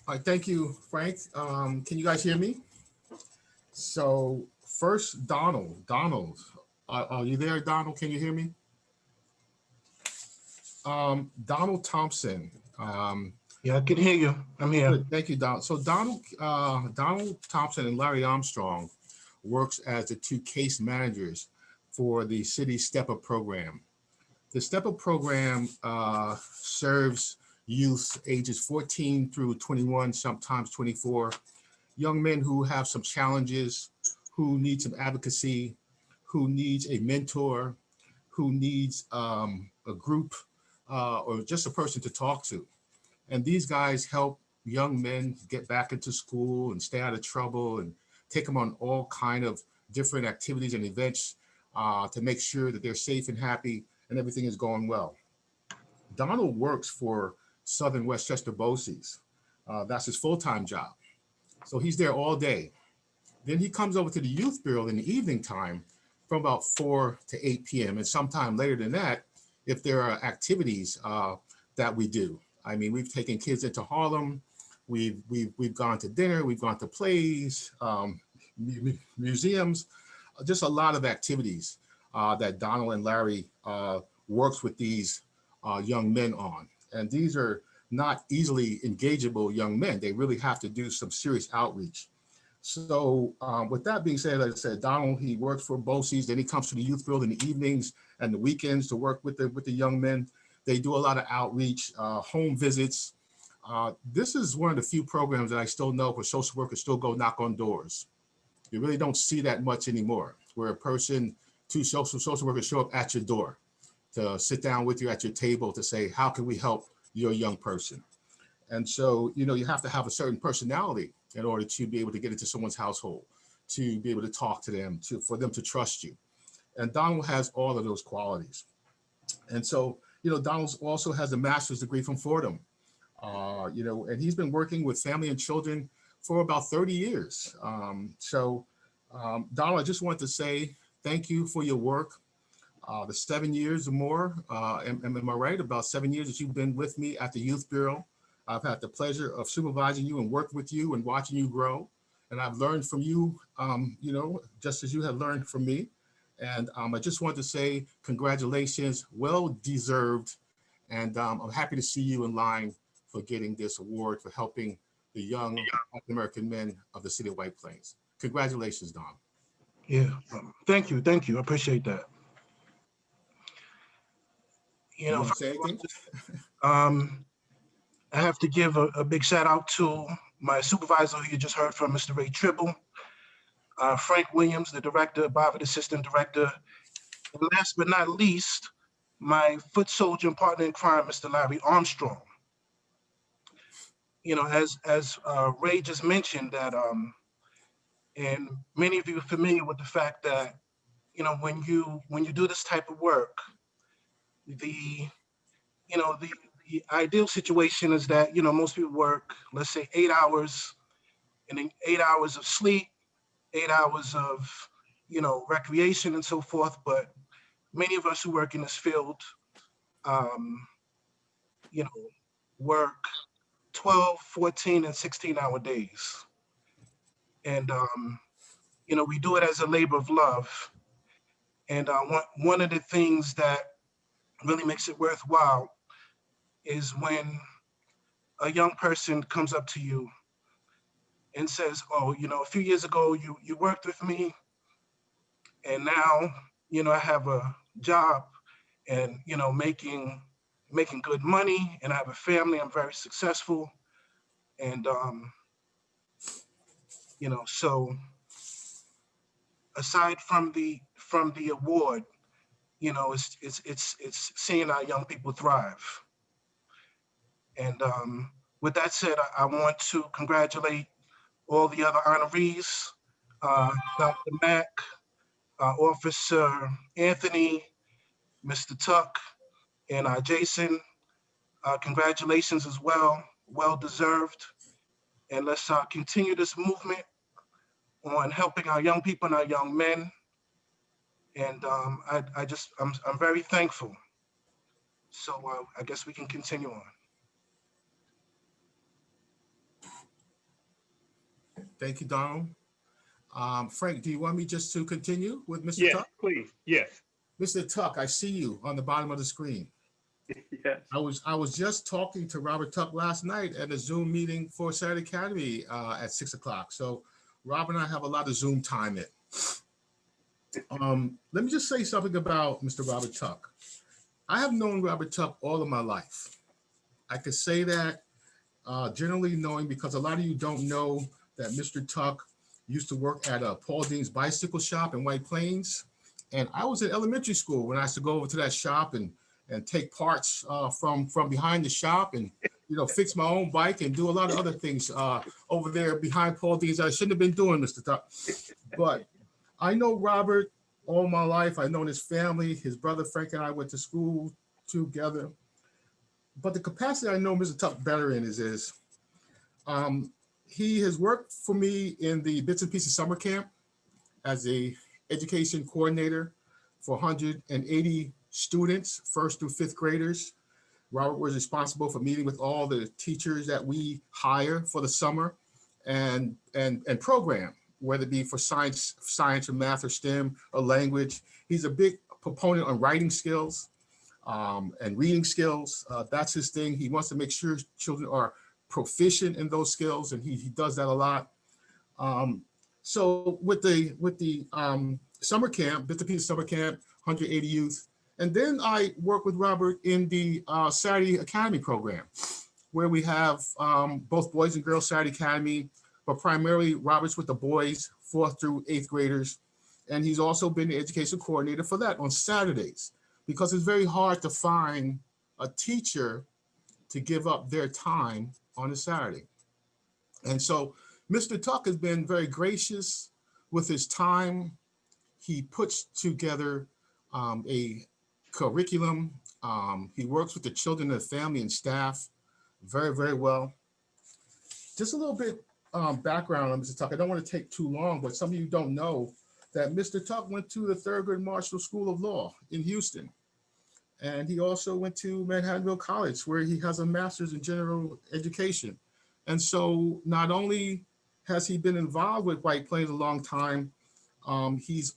All right, thank you, Frank. Can you guys hear me? So first, Donald, are you there, Donald? Can you hear me? Donald Thompson. Yeah, I can hear you. I'm here. Good, thank you, Donald. So Donald Thompson and Larry Armstrong works as the two case managers for the city Step Up program. The Step Up program serves youth ages 14 through 21, sometimes 24, young men who have some challenges, who need some advocacy, who needs a mentor, who needs a group or just a person to talk to. And these guys help young men get back into school and stay out of trouble, and take them on all kind of different activities and events to make sure that they're safe and happy and everything is going well. Donald works for Southern Westchester BOCES. That's his full-time job. So he's there all day. Then he comes over to the Youth Bureau in the evening time from about 4 to 8 p.m. and sometime later than that, if there are activities that we do. I mean, we've taken kids into Harlem. We've gone to dinner. We've gone to plays, museums, just a lot of activities that Donald and Larry works with these young men on. And these are not easily engageable young men. They really have to do some serious outreach. So with that being said, like I said, Donald, he works for BOCES, then he comes to the Youth Bureau in the evenings and the weekends to work with the young men. They do a lot of outreach, home visits. This is one of the few programs that I still know where social workers still go knock on doors. You really don't see that much anymore, where two social workers show up at your door to sit down with you at your table to say, how can we help your young person? And so, you have to have a certain personality in order to be able to get into someone's household, to be able to talk to them, for them to trust you. And Donald has all of those qualities. And so, Donald also has a master's degree from Fordham, and he's been working with family and children for about 30 years. Donald, I just want to say thank you for your work. The 7 years or more, am I right? About 7 years that you've been with me at the Youth Bureau. I've had the pleasure of supervising you and working with you and watching you grow. And I've learned from you, just as you have learned from me. And I just want to say congratulations, well deserved. And I'm happy to see you in line for getting this award for helping the young African American men of the city of White Plains. Congratulations, Don. Yeah, thank you. I appreciate that. You want to say anything? I have to give a big shout out to my supervisor who you just heard from, Mr. Ray Tribble, Frank Williams, the director, Bob, the assistant director, and last but not least, my foot soldier and partner in crime, Mr. Larry Armstrong. As Ray just mentioned that, and many of you are familiar with the fact that, when you do this type of work, the ideal situation is that, most people work, let's say 8 hours, and then 8 hours of sleep, 8 hours of, recreation and so forth. But many of us who work in this field, work 12, 14, and 16-hour days. And, we do it as a labor of love. And one of the things that really makes it worthwhile is when a young person comes up to you and says, oh, a few years ago, you worked with me, and now, I have a job and, you know, making good money, and I have a family. I'm very successful. And, you know, so aside from the award, you know, it's seeing our young people thrive. And with that said, I want to congratulate all the other honorees, Dr. Mack, Officer Anthony, Mr. Tuck, and Jason. Congratulations as well, well deserved. And let's continue this movement on helping our young people and our young men. And I'm very thankful. So I guess we can continue on. Thank you, Donald. Frank, do you want me just to continue with Mr. Yes, Tuck? please. Yes. Mr. Tuck, I see you on the bottom of the screen. Yes. I was just talking to Robert Tuck last night at a Zoom meeting for Saturday Academy at 6 o'clock. So Rob and I have a lot of Zoom time in. Let me just say something about Mr. Robert Tuck. I have known Robert Tuck all of my life. I could say that generally knowing, because a lot of you don't know that Mr. Tuck used to work at Paul Dean's bicycle shop in White Plains. And I was in elementary school when I used to go over to that shop and take parts from behind the shop and, you know, fix my own bike and do a lot of other things over there behind Paul Dean's I shouldn't have been doing, Mr. Tuck. But I know Robert all my life. I've known his family. His brother Frank and I went to school together. But the capacity I know Mr. Tuck better in is he has worked for me in the Bits and Pieces summer camp as a education coordinator for 180 students, 1st through 5th graders. Robert was responsible for meeting with all the teachers that we hire for the summer and program, whether it be for science or math or STEM or language. He's a big proponent on writing skills and reading skills. That's his thing. He wants to make sure children are proficient in those skills, and he does that a lot. So with the summer camp, Bits and Pieces summer camp, 180 youth. And then I work with Robert in the Saturday Academy program, where we have both boys and girls Saturday Academy, but primarily Robert's with the boys, 4th through 8th graders. And he's also been the education coordinator for that on Saturdays, because it's very hard to find a teacher to give up their time on a Saturday. And so Mr. Tuck has been very gracious with his time. He puts together a curriculum. He works with the children and the family and staff very, very well. Just a little bit background on Mr. Tuck. I don't want to take too long, but some of you don't know that Mr. Tuck went to the Thurgood Marshall School of Law in Houston. And he also went to Manhattanville College, where he has a master's in general education. And so not only has he been involved with White Plains a long time, he's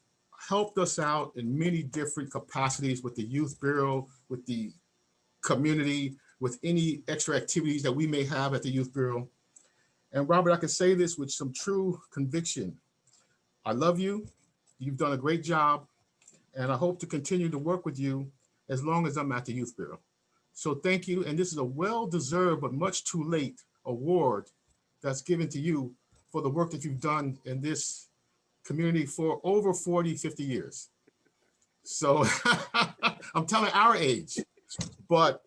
helped us out in many different capacities with the Youth Bureau, with the community, with any extra activities that we may have at the Youth Bureau. And Robert, I can say this with some true conviction. I love you. You've done a great job. And I hope to continue to work with you as long as I'm at the Youth Bureau. So thank you. And this is a well-deserved, but much too late award that's given to you for the work that you've done in this community for over 40, 50 years. So I'm telling our age, but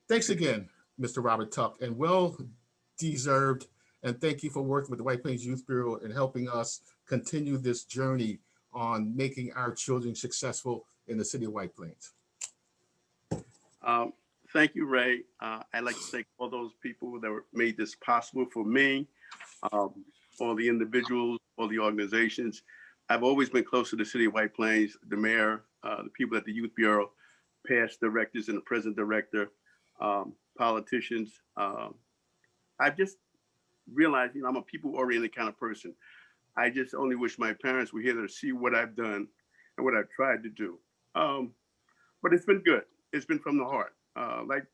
thanks again, Mr. Robert Tuck, and well deserved. And thank you for working with the White Plains Youth Bureau and helping us continue this journey on making our children successful in the city of White Plains. Thank you, Ray. I'd like to thank all those people that made this possible for me, all the individuals, all the organizations. I've always been close to the city of White Plains, the mayor, the people at the Youth Bureau, past directors and the present director, politicians. I've just realized, I'm a people-oriented kind of person. I just only wish my parents were here to see what I've done and what I've tried to do. But it's been good. It's been from the heart. Like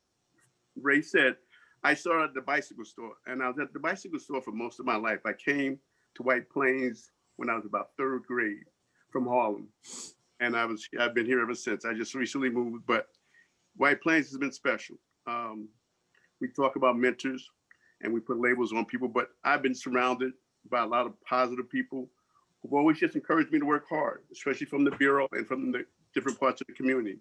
Ray said, I started at the bicycle store, and I was at the bicycle store for most of my life. I came to White Plains when I was about 3rd grade from Harlem. and I've been here ever since. I just recently moved, but White Plains has been special. We talk about mentors and we put labels on people, but I've been surrounded by a lot of positive people who've always just encouraged me to work hard, especially from the Bureau and from the different parts of the community.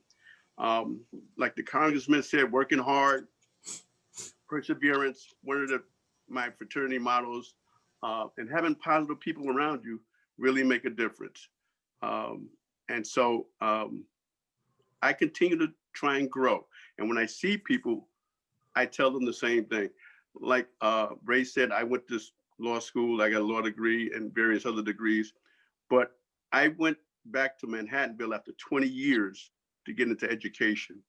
Like the Congressman said, working hard, perseverance, one of my fraternity mottos, and having positive people around you really make a difference. And so I continue to try and grow. And when I see people, I tell them the same thing. Like Ray said, I went to law school, I got a law degree and various other degrees, but I went back to Manhattanville after 20 years to get into education.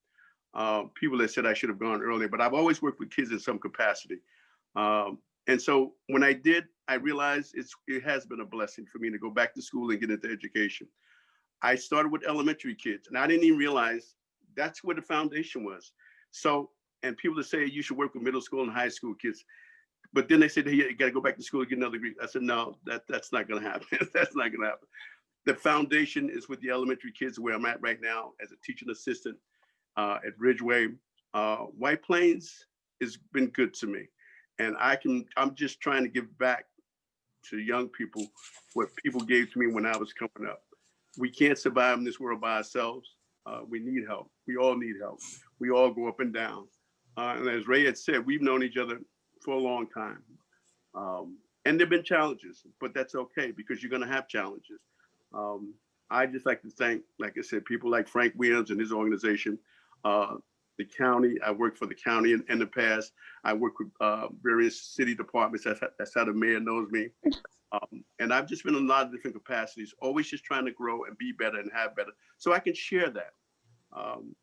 People that said I should have gone earlier, but I've always worked with kids in some capacity. And so when I did, I realized it has been a blessing for me to go back to school and get into education. I started with elementary kids, and I didn't even realize that's where the foundation was. So, and people that say you should work with middle school and high school kids, but then they said, hey, you got to go back to school and get another degree. I said, no, that's not going to happen. That's not going to happen. The foundation is with the elementary kids where I'm at right now as a teaching assistant at Ridgeway. White Plains has been good to me. And I'm just trying to give back to young people what people gave to me when I was coming up. We can't survive in this world by ourselves. We need help. We all need help. We all go up and down. And as Ray had said, we've known each other for a long time. And there've been challenges, but that's okay because you're gonna have challenges. I just like to thank, like I said, people like Frank Williams and his organization, the county. I worked for the county in the past. I work with various city departments. That's how the mayor knows me. And I've just been in a lot of different capacities, always just trying to grow and be better and have better so I can share that.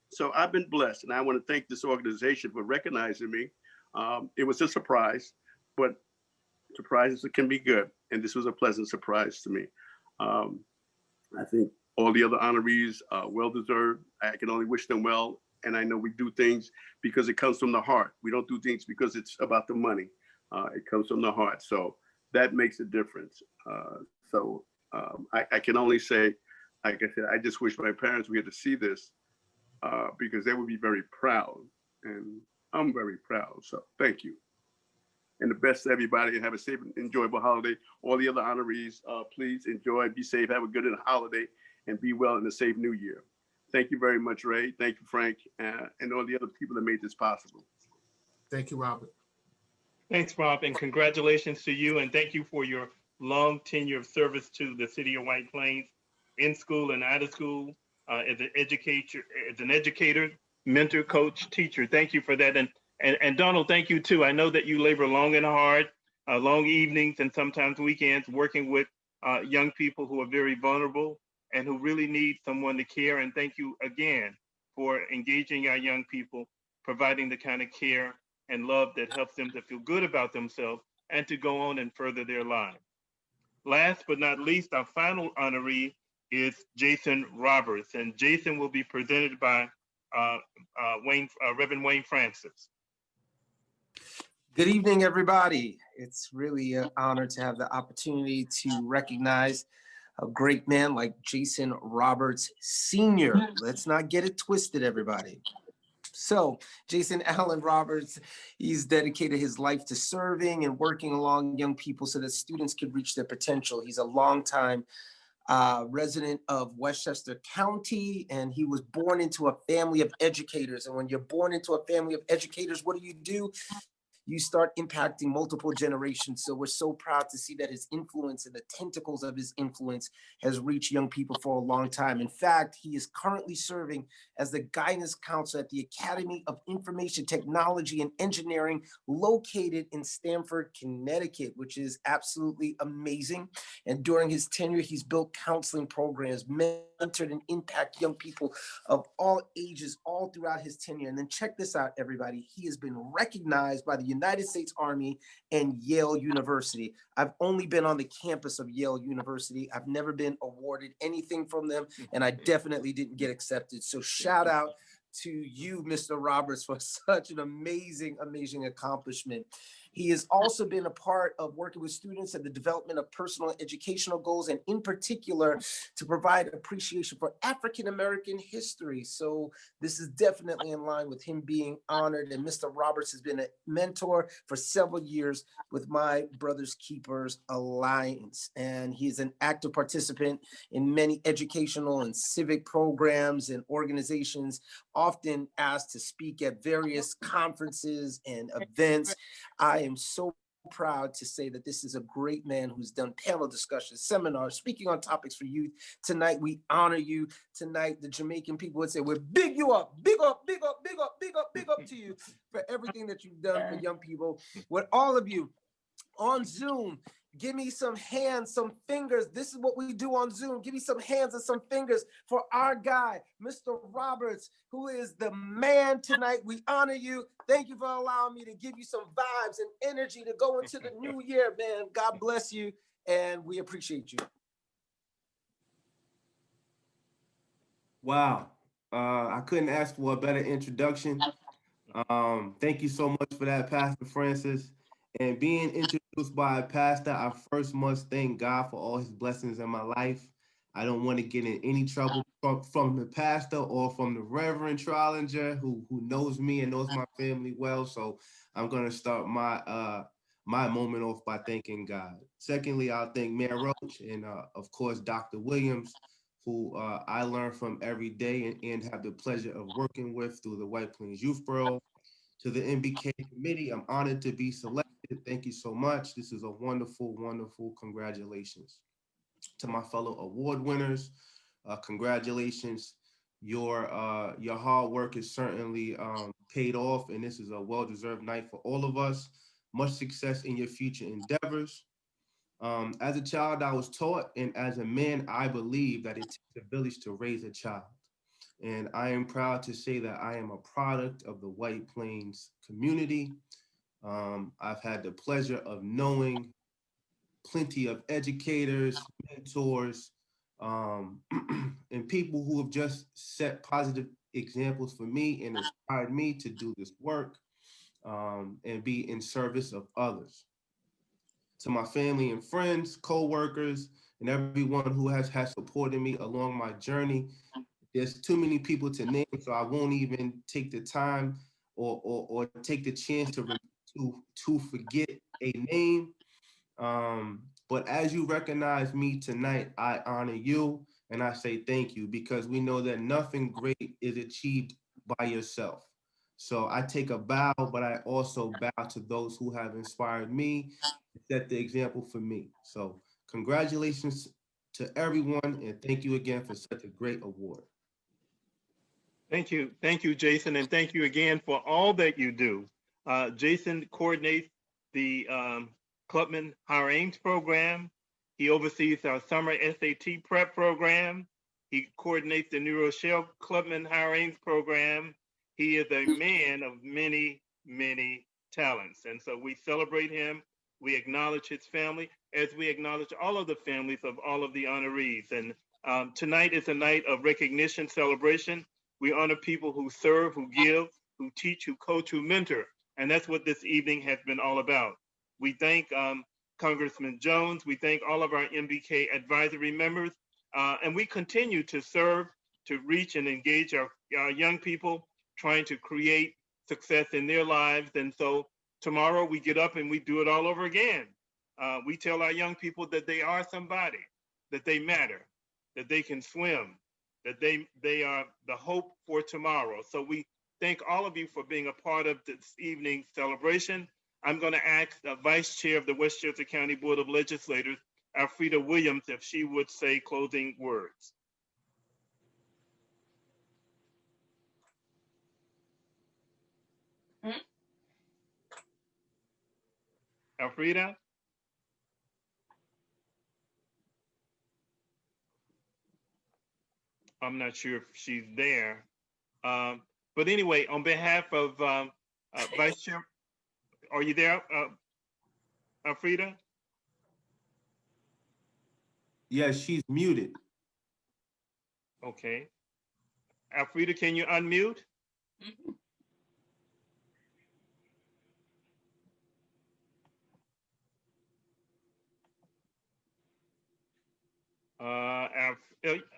So I've been blessed, and I want to thank this organization for recognizing me. It was a surprise, but surprises can be good. And this was a pleasant surprise to me. I think all the other honorees are well-deserved. I can only wish them well. And I know we do things because it comes from the heart. We don't do things because it's about the money. It comes from the heart. So that makes a difference. I can only say, like I said, I just wish my parents were here to see this because they would be very proud. And I'm very proud. So thank you. And the best to everybody, and have a safe and enjoyable holiday. All the other honorees, please enjoy, be safe, have a good holiday, and be well in a safe new year. Thank you very much, Ray. Thank you, Frank, and all the other people that made this possible. Thank you, Robert. Thanks, Rob, and congratulations to you, and thank you for your long tenure of service to the city of White Plains, in school and out of school, as an educator, mentor, coach, teacher. Thank you for that. And Donald, thank you too. I know that you labor long and hard, long evenings and sometimes weekends, working with young people who are very vulnerable and who really need someone to care. And thank you again for engaging our young people, providing the kind of care and love that helps them to feel good about themselves and to go on and further their lives. Last but not least, our final honoree is Jason Roberts, and Jason will be presented by Reverend Wayne Francis. Good evening, everybody. It's really an honor to have the opportunity to recognize a great man like Jason Roberts Sr. Let's not get it twisted, everybody. So Jason Allen Roberts, he's dedicated his life to serving and working along young people so that students could reach their potential. He's a longtime resident of Westchester County, and he was born into a family of educators. And when you're born into a family of educators, what do? You start impacting multiple generations. So we're so proud to see that his influence and the tentacles of his influence has reached young people for a long time. In fact, he is currently serving as the guidance counselor at the Academy of Information Technology and Engineering located in Stamford, Connecticut, which is absolutely amazing. And during his tenure, he's built counseling programs, mentored and impacted young people of all ages all throughout his tenure. And then check this out, everybody. He has been recognized by the United States Army and Yale University. I've only been on the campus of Yale University. I've never been awarded anything from them, and I definitely didn't get accepted. So shout out to you, Mr. Roberts, for such an amazing, amazing accomplishment. He has also been a part of working with students at the development of personal educational goals, and in particular, to provide appreciation for African-American history. So this is definitely in line with him being honored. And Mr. Roberts has been a mentor for several years with My Brothers Keepers Alliance. And he's an active participant in many educational and civic programs and organizations, often asked to speak at various conferences and events. I am so proud to say that this is a great man who's done panel discussions, seminars, speaking on topics for youth. Tonight, we honor you. Tonight, the Jamaican people would say, we're big you up, big up, big up, big up, big up, big up to you for everything that you've done for young people. With all of you on Zoom, give me some hands, some fingers. This is what we do on Zoom. Give me some hands and some fingers for our guy, Mr. Roberts, who is the man tonight. We honor you. Thank you for allowing me to give you some vibes and energy to go into the new year, man. God bless you, and we appreciate you. Wow. I couldn't ask for a better introduction. Thank you so much for that, Pastor Francis. And being introduced by a pastor, I first must thank God for all his blessings in my life. I don't want to get in any trouble from the pastor or from the Reverend Trollinger, who knows me and knows my family well. So I'm going to start my my moment off by thanking God. Secondly, I'll thank Mayor Roach and of course, Dr. Williams, who I learn from every day and have the pleasure of working with through the White Plains Youth Bureau. To the MBK committee, I'm honored to be selected. Thank you so much. This is a wonderful, wonderful congratulations. To my fellow award winners, congratulations. Your hard work is certainly paid off, and this is a well-deserved night for all of us. Much success in your future endeavors. As a child, I was taught, and as a man, I believe that it takes a village to raise a child. And I am proud to say that I am a product of the White Plains community. I've had the pleasure of knowing plenty of educators, mentors, and people who have just set positive examples for me and inspired me to do this work and be in service of others. To my family and friends, co-workers, and everyone who has supported me along my journey. There's too many people to name, so I won't even take the time or take the chance to forget a name. But as you recognize me tonight, I honor you and I say thank you, because we know that nothing great is achieved by yourself. So I take a bow, but I also bow to those who have inspired me, set the example for me. So congratulations to everyone, and thank you again for such a great award. Thank you, Jason, and thank you again for all that you do. Jason coordinates the Clubman Higher Aims program. He oversees our summer SAT prep program. He coordinates the New Rochelle Clubman Higher Aims program. He is a man of many, many talents. And so we celebrate him. We acknowledge his family as we acknowledge all of the families of all of the honorees. And tonight is a night of recognition, celebration. We honor people who serve, who give, who teach, who coach, who mentor. And that's what this evening has been all about. We thank Congressman Jones. We thank all of our MBK advisory members. And we continue to serve, to reach and engage our young people, trying to create success in their lives. And so tomorrow we get up and we do it all over again. We tell our young people that they are somebody, that they matter, that they can swim, that they are the hope for tomorrow. So we thank all of you for being a part of this evening's celebration. I'm going to ask the Vice Chair of the Westchester County Board of Legislators, Alfreda Williams, if she would say closing words. Alfreda? I'm not sure if she's there. But anyway, on behalf of Vice Chair, are you there, Alfreda? Yes, she's muted. Okay. Alfreda, can you unmute?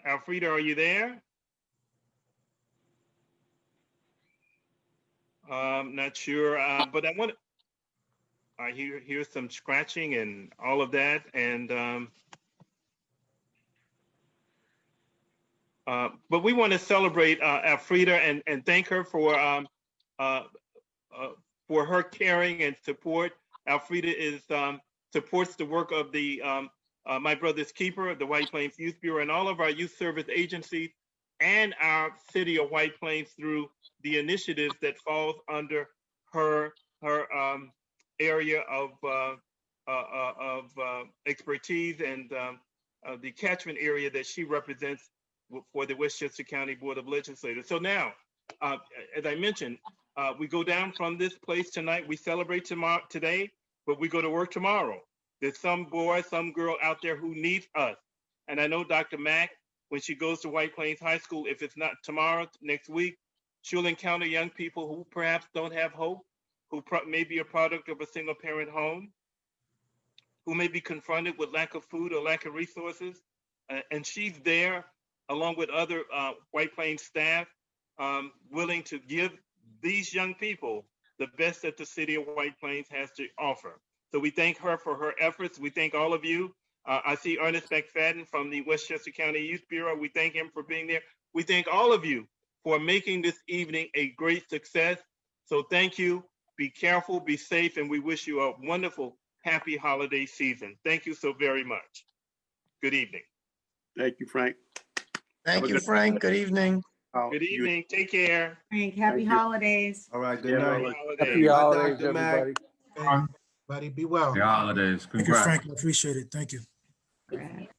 Alfreda, are you there? Not sure, but I want. I hear some scratching and all of that, and but we want to celebrate Alfreda and thank her for her caring and support. Alfreda is supports the work of the My Brother's Keeper, the White Plains Youth Bureau, and all of our youth service agencies, and our city of White Plains through the initiatives that falls under her area of expertise and the catchment area that she represents for the Westchester County Board of Legislators. So now, as I mentioned, we go down from this place tonight. We celebrate today, but we go to work tomorrow. There's some boy, some girl out there who needs us. And I know Dr. Mack, when she goes to White Plains High School, if it's not tomorrow, next week, she'll encounter young people who perhaps don't have hope, who may be a product of a single parent home, who may be confronted with lack of food or lack of resources. And she's there along with other White Plains staff, willing to give these young people the best that the city of White Plains has to offer. So we thank her for her efforts. We thank all of you. I see Ernest McFadden from the Westchester County Youth Bureau. We thank him for being there. We thank all of you for making this evening a great success. So thank you. Be careful, be safe, and we wish you a wonderful, happy holiday season. Thank you so very much. Good evening. Thank you, Frank. Thank you, Frank. Good evening. Good evening. Take care. Frank, happy holidays. All right, good Yeah, night. Happy Bye, holidays, Dr. Mack. everybody. Buddy, be well. Happy holidays. Thank you, Congrats. Frank. I appreciate it. Thank you. Right.